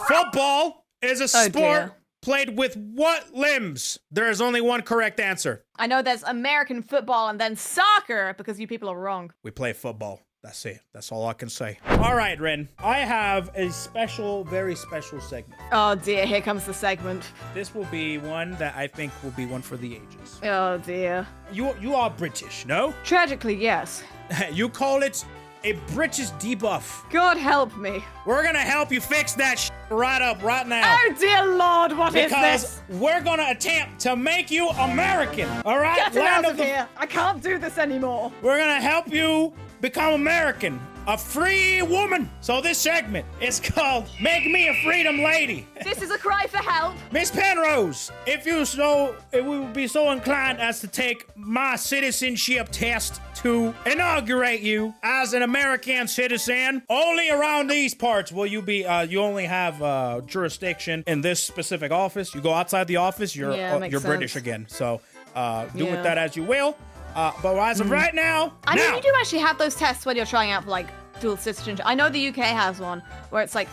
Football is a sport dear. played with what limbs? There is only one correct answer. I know there's American football and then soccer because you people are wrong. We play football. That's it. That's all I can say. All right, Rin. I have a special, very special segment. Oh dear, here comes the segment. This will be one that I think will be one for the ages. Oh dear. You are British, no? Tragically, yes. You call it a British debuff. God help me. We're gonna help you fix that right up, right now. Oh dear Lord, what is Because this? we're gonna attempt to make you American, all right? Get it out of here. I can't do this anymore. We're gonna help you become American, a free woman. So this segment is called Make Me a Freedom Lady. This is a cry for help. Miss Penrose, if we would be so inclined as to take my citizenship test to inaugurate you as an American citizen, only around these parts will you be, you only have jurisdiction in this specific office. You go outside the office, you're British again. So do with that as you will. But as of right now, I mean, you do actually have those tests when you're trying out for, like, dual citizenship. I know the UK has one where it's like,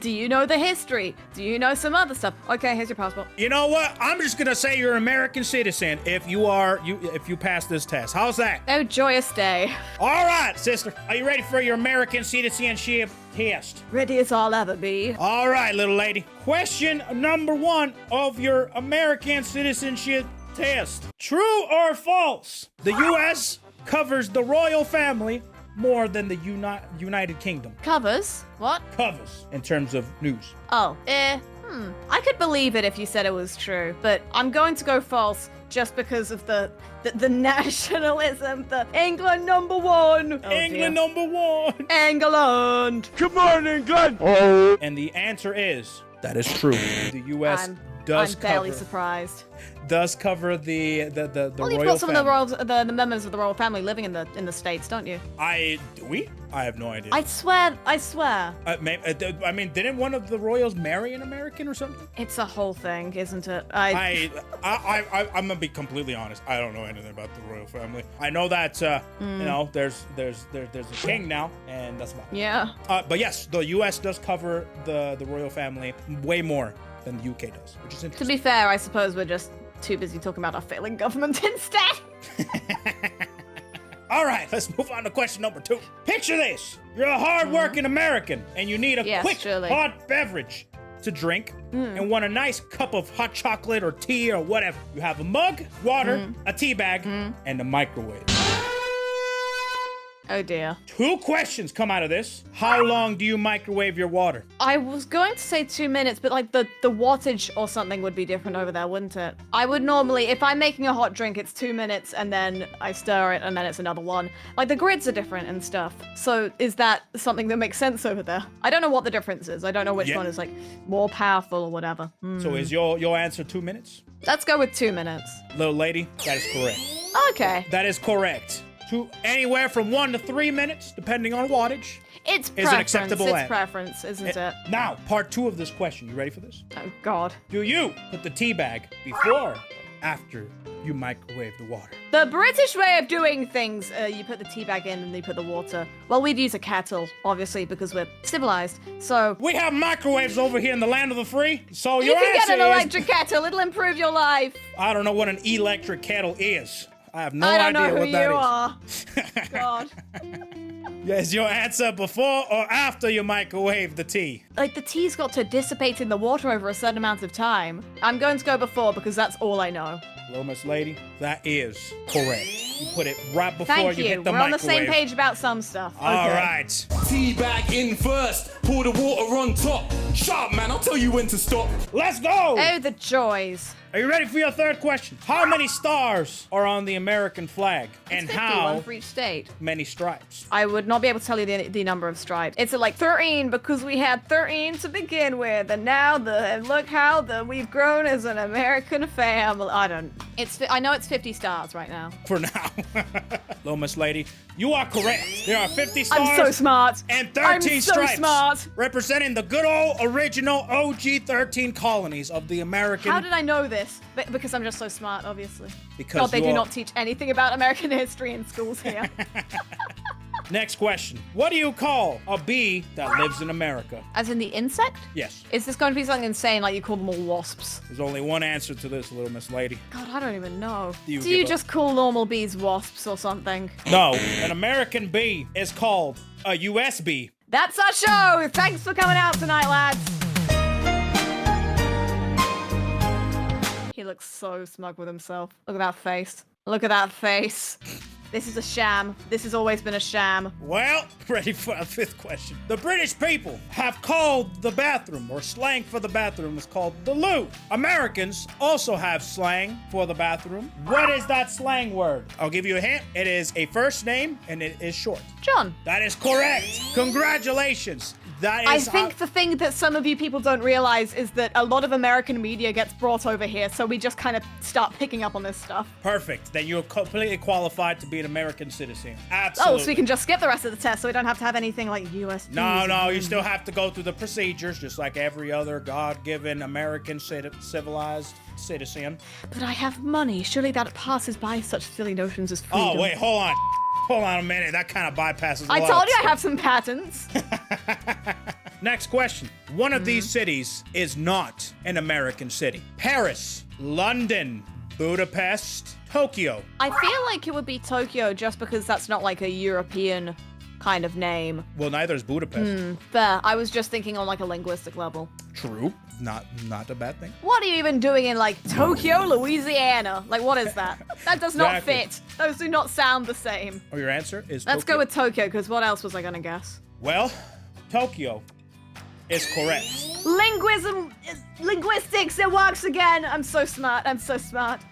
do you know the history? Do you know some other stuff? Okay, here's your passport. You know what? I'm just gonna say you're an American citizen if you pass this test. How's that? Oh, joyous day. All right, sister. Are you ready for your American citizenship test? Ready as I'll ever be. All right, little lady. Question number 1 of your American citizenship test. True or false? The U.S. covers the royal family more than the United Kingdom. Covers? What? Covers in terms of news. Oh, I could believe it if you said it was true, but I'm going to go false just because of the nationalism, the England number 1. Oh, England number 1. England. Come on, England. Oh. And the answer is that is true. The U.S. does I'm fairly cover. Surprised. Does cover the Well, you've royal got some family. of the members of the royal family living in the States, don't you? Do we? I have no idea. I swear. I mean, didn't one of the royals marry an American or something? It's a whole thing, isn't it? I'm gonna be completely honest. I don't know anything about the royal family. I know that you know there's a king now, and that's about it. Yeah. But yes, the U.S. does cover the royal family way more than the UK does, which is interesting. To be fair, I suppose we're just too busy talking about our failing government instead. All right, let's move on to question number 2. Picture this. You're a hard-working American, and you need a quick hot beverage to drink and want a nice cup of hot chocolate or tea or whatever. You have a mug, water, a tea bag, and a microwave. Oh dear. 2 questions come out of this. How long do you microwave your water? I was going to say 2 minutes, but like the wattage or something would be different over there, wouldn't it? I would normally, if I'm making a hot drink, it's 2 minutes and then I stir it and then it's another 1. Like the grids are different and stuff. So is that something that makes sense over there? I don't know what the difference is. I don't know which one is like more powerful or whatever. So is your answer 2 minutes? Let's go with 2 minutes. Little lady, that is correct. Okay. That is correct. To anywhere from 1 to 3 minutes, depending on wattage. It's is preference. an acceptable It's answer. preference, isn't it? Now, part 2 of this question. You ready for this? Oh God. Do you put the tea bag before or after you microwave the water? The British way of doing things, you put the tea bag in and you put the water. Well, we'd use a kettle, obviously, because we're civilized. So we have microwaves over here in the land of the free. So you your can get answer an electric kettle. It'll improve your life. I don't know what an electric kettle is. I have no I don't idea know what who that you is. are. God. Yes, your answer before or after you microwave the tea? Like, the tea's got to dissipate in the water over a certain amount of time. I'm going to go before because that's all I know. Hello, Miss Lady. That is correct. You put it right before Thank you you. hit the We're microwave. on the same page about some stuff. All Okay. right. Tea bag in first, pour the water on top. Sharp, man, I'll tell you when to stop. Let's go! Oh, the joys. Are you ready for your 3rd question? How many stars are on the American flag? And 50, how one for each state. many stripes? I would not be able to tell you the number of stripes. It's like 13 because we had 13 to begin with, and now look how we've grown as an American family. I know it's 50 stars right now. For now. Hello, Miss Lady. You are correct. There are 50 stars. I'm so smart. And 13 I'm so stripes. smart. Representing the good old original OG 13 colonies of the American. How did I know this? Because I'm just so smart, obviously. Because God, they do not teach anything about American history in schools here. Next question. What do you call a bee that lives in America? As in the insect? Yes. Is this going to be something insane like you call them all wasps? There's only one answer to this, little Miss Lady. God, I don't even know. Do you Do you give up? just call normal bees wasps or something? No, an American bee is called a US bee. That's our show! Thanks for coming out tonight, lads! He looks so smug with himself. Look at that face. Look at that face. This is a sham. This has always been a sham. Well, ready for a fifth question. The British people have called the bathroom, or slang for the bathroom is called the loo. Americans also have slang for the bathroom. What is that slang word? I'll give you a hint. It is a first name, and it is short. John. That is correct. Congratulations. That I is think the thing that some of you people don't realize is that a lot of American media gets brought over here, so we just kind of start picking up on this stuff. perfect. Then you're completely qualified to be an American citizen. Absolutely. Oh, so we can just skip the rest of the test, so we don't have to have anything like US. No, you still have to go through the procedures, just like every other God-given American civilized citizen. But I have money. Surely that passes by such silly notions as freedom. Oh, wait, hold on. Hold on a minute. That kind of bypasses I a lot told of you I stuff. have some patents. Next question. One of these cities is not an American city. Paris, London, Budapest, Tokyo. I feel like it would be Tokyo just because that's not like a European kind of name. Well, neither is Budapest. Fair. I was just thinking on like a linguistic level. True. Not a bad thing. What are you even doing in like Tokyo, Louisiana? Like what is that? That does not Exactly. fit. Those do not sound the same. Oh, your answer is Let's Tokyo? go with Tokyo, because what else was I gonna guess? Well, Tokyo is correct. Linguistics, it works again. I'm so smart.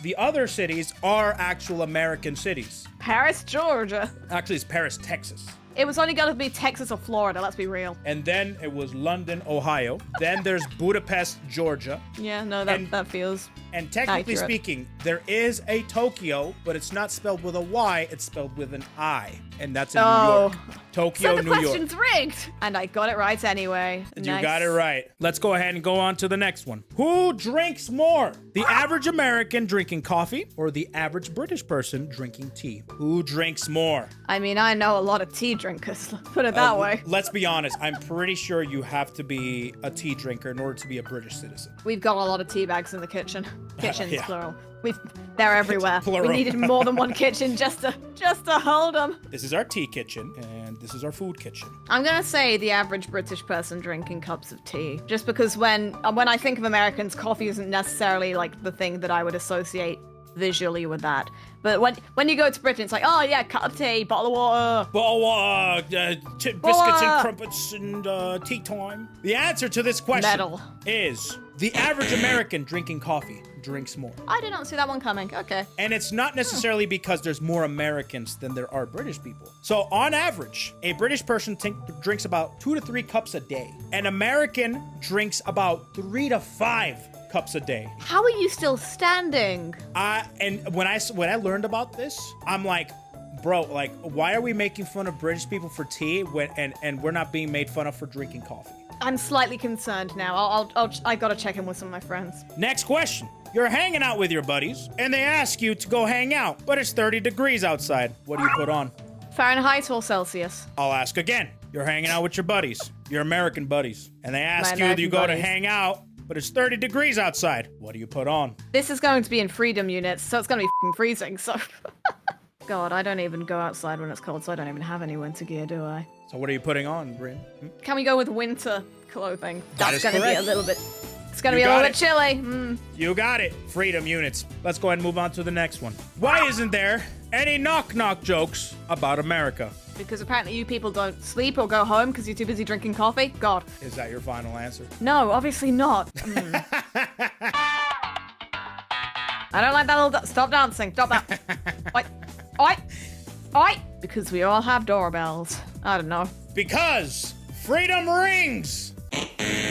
The other cities are actual American cities. Paris, Georgia. Actually, it's Paris, Texas. It was only gonna be Texas or Florida, let's be real. And then it was London, Ohio. Then there's Budapest, Georgia. Yeah, no, And- that feels... And technically Accurate. speaking, there is a Tokyo, but it's not spelled with a Y, it's spelled with an I. And that's in New York. Tokyo, So the New York. question's rigged! And I got it right anyway. You got it right. Let's go ahead and go on to the next one. Who drinks more? The average American drinking coffee or the average British person drinking tea? Who drinks more? I mean, I know a lot of tea drinkers, let's put it that way. Let's be honest. I'm pretty sure you have to be a tea drinker in order to be a British citizen. We've got a lot of tea bags in the kitchen. Kitchens, Yeah. plural. They're everywhere. Plural. We needed more than one kitchen just to hold them. This is our tea kitchen, and this is our food kitchen. I'm gonna say the average British person drinking cups of tea, just because when I think of Americans, coffee isn't necessarily like the thing that I would associate visually with that. But when you go to Britain, it's like, oh yeah, cup of tea, bottle of water. Biscuits Water. and crumpets and tea time. The answer to this question Metal. is the average American drinking coffee drinks more. I did not see that one coming. Okay. And it's not necessarily because there's more Americans than there are British people. So on average, a British person drinks about 2 to 3 cups a day. An American drinks about 3 to 5 cups a day. How are you still standing? And when I learned about this, I'm like, bro, like, why are we making fun of British people for tea and we're not being made fun of for drinking coffee? I'm slightly concerned now. I gotta check in with some of my friends. Next question. You're hanging out with your buddies, and they ask you to go hang out, but it's 30 degrees outside. What do you put on? Fahrenheit or Celsius? I'll ask again. You're hanging out with your buddies, your American buddies, and they ask My you, do you American go to buddies. hang out, but it's 30 degrees outside. What do you put on? This is going to be in freedom units, so it's gonna be f***ing freezing, so... God, I don't even go outside when it's cold, so I don't even have any winter gear, do I? So what are you putting on, Bryn? Can we go with winter clothing? That That's is gonna be correct. a little bit... It's gonna You be a little got bit chilly. You got it. Freedom units. Let's go ahead and move on to the next one. Why isn't there any knock-knock jokes about America? Because apparently you people don't sleep or go home because you're too busy drinking coffee? God. Is that your final answer? No, obviously not. I don't like that little... Stop dancing. Stop that. Oi. Oi. Oi. Because we all have doorbells. I don't know. Because freedom rings!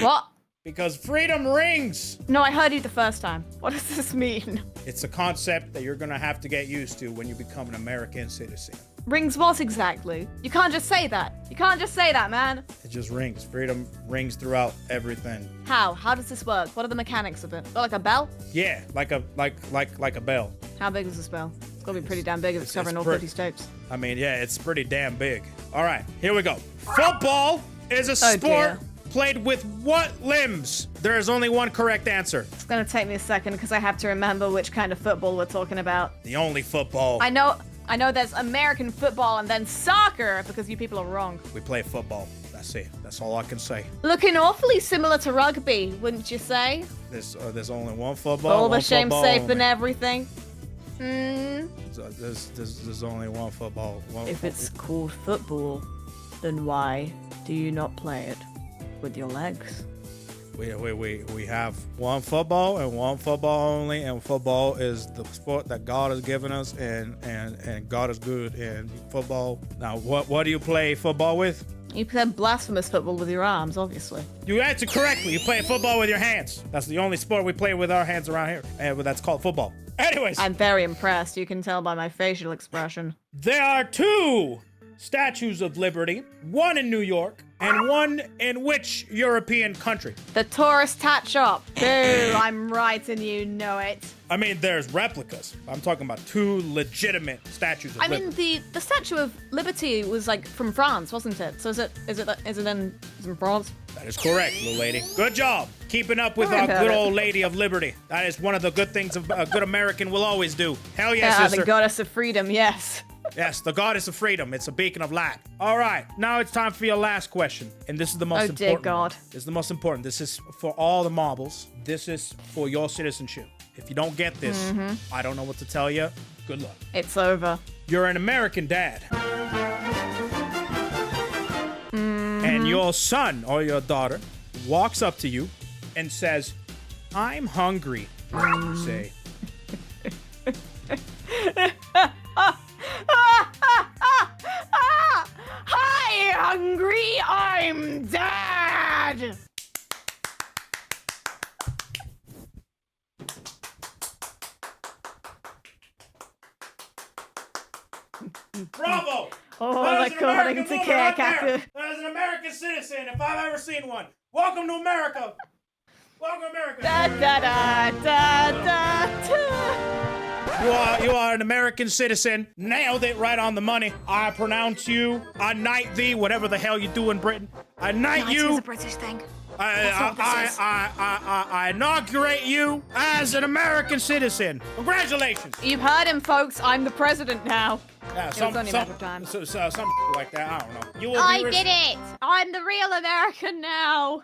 What? Because freedom rings! No, I heard you the first time. What does this mean? It's a concept that you're gonna have to get used to when you become an American citizen. Rings what exactly? You can't just say that. You can't just say that, man. It just rings. Freedom rings throughout everything. How? How does this work? What are the mechanics of it? Like a bell? Yeah, like a bell. How big is this bell? It's gonna be pretty damn big if it's covering all pretty- 50 states. I mean, yeah, it's pretty damn big. All right, here we go. Football is a Oh, sport dear. played with what limbs? There is only one correct answer. It's gonna take me a second because I have to remember which kind of football we're talking about. The only football. I know there's American football and then soccer because you people are wrong. We play football. That's it. That's all I can say. Looking awfully similar to rugby, wouldn't you say? There's only one football. All the one shame football safe only. and everything. Hmm. There's only one football. If it's called football, then why do you not play it with your legs? We have one football and one football only, and football is the sport that God has given us, and God is good. And football. Now, what do you play football with? You play blasphemous football with your arms, obviously. You answered correctly. You play football with your hands. That's the only sport we play with our hands around here, and that's called football. Anyways, I'm very impressed. You can tell by my facial expression. there are two statues of liberty, one in New York and one in which European country? The tourist tat shop. Boo, I'm right and you know it. I mean, there's replicas. I'm talking about two legitimate statues of I liberty. mean, the Statue of Liberty was like from France, wasn't it? So is it in France? That is correct, little lady. Good job keeping up with Sorry our about good it. old lady of liberty. That is one of the good things a good American will always do. Hell yes, Yeah, sister. the goddess of freedom, yes. Yes, the goddess of freedom. It's a beacon of light. All right, now it's time for your last question. And this is the most Oh, important. dear God. This is the most important. This is for all the marbles. This is for your citizenship. If you don't get this, Mm-hmm. I don't know what to tell you. Good luck. It's over. You're an American dad. And your son or your daughter walks up to you and says, I'm hungry. What do you say? Hi, hungry, I'm dad! Bravo! Oh, That is an according American to woman right there. Kakaku. That is an American citizen, if I've ever seen one. Welcome to America. Welcome to America. Da da da da da da. You are an American citizen. Nailed it right on the money. I pronounce you. I knight thee, whatever the hell you do in Britain. I knight you. a British thing. I inaugurate you as an American citizen. Congratulations. You've heard him, folks. I'm the president now. Yeah, was only a matter of time. Something like that. I don't know. You will be I did it. I'm the real American now.